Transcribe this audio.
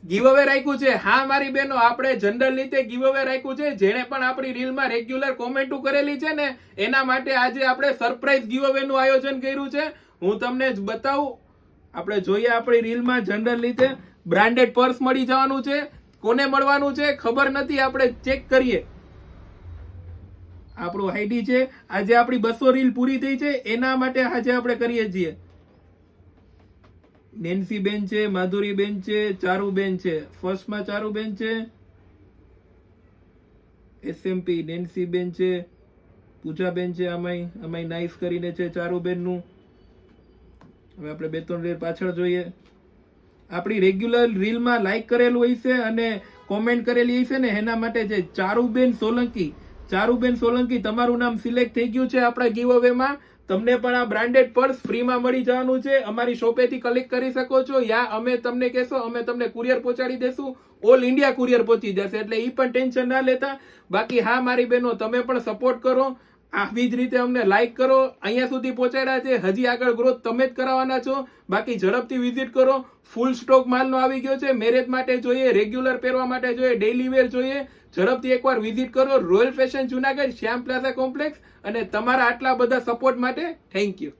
Give અવે રાખ્યું છે. હા મારી બહેનો, આપણે જનરલ રીતે ગીવ અવે રાખ્યું છે. જેને પણ આપણી રીલમાં રેગ્યુલર કોમેન્ટો કરેલી છે ને એના માટે આજે આપણે સરપ્રાઈઝ ગીવ અવે નું આયોજન કર્યું છે. હું તમને જ બતાવું. આપણે જોઈએ આપણી રીલમાં જનરલ રીતે બ્રાન્ડેડ પર્સ મળી જવાનું છે. કોને મળવાનું છે ખબર નથી, આપણે ચેક કરીએ. આપણું આઈડી છે. આજે આપણી 200 રીલ પૂરી થઈ છે એના માટે આજે આપણે કરીએ છીએ. નેન્સી બેન છે, માધુરી બેન છે, ચારુ બેન છે. ફર્સ્ટમાં ચારુ બેન છે, SMP નેન્સી બેન છે, પૂજા બેન છે. આમાંય નાઈસ કરીને છે ચારુ બેન નું. હવે આપણે 2-3 રીલ પાછળ જોઈએ. આપણી રેગ્યુલર રીલમાં લાઈક કરેલું હોય છે અને કોમેન્ટ કરેલી હોય છે ને એના માટે છે ચારુબેન સોલંકી. ચારુબેન સોલંકી, તમારું નામ સિલેક્ટ થઈ ગયું છે આપણા ગીવ અવે માં. તમને પણ આ બ્રાન્ડેડ પર્સ ફ્રીમાં મળી જવાનું છે. અમારી શોપેથી કલેક્ટ કરી શકો છો, યા અમે તમને કહેશો અમે તમને કુરિયર પહોંચાડી દેશું. ઓલ ઇન્ડિયા કુરિયર પહોંચી જશે, એટલે ઈ પણ ટેન્શન ના લેતા. બાકી હા મારી બહેનો, તમે પણ સપોર્ટ કરો. આવી જ રીતે અમને લાઈક કરો. અહીંયા સુધી પહોંચાડ્યા છે, હજી આગળ ગ્રોથ તમે જ કરાવવાના છો. બાકી ઝડપથી વિઝિટ કરો. ફૂલ સ્ટોક માલનો આવી ગયો છે. મેરેજ માટે જોઈએ, રેગ્યુલર પહેરવા માટે જોઈએ, ડેઈલી વેર જોઈએ. ઝડપથી એકવાર વિઝિટ કરો. રોયલ ફેશન જુનાગઢ, શ્યામ પ્લાઝા કોમ્પ્લેક્સ. અને તમારા આટલા બધા સપોર્ટ માટે થેન્ક યુ.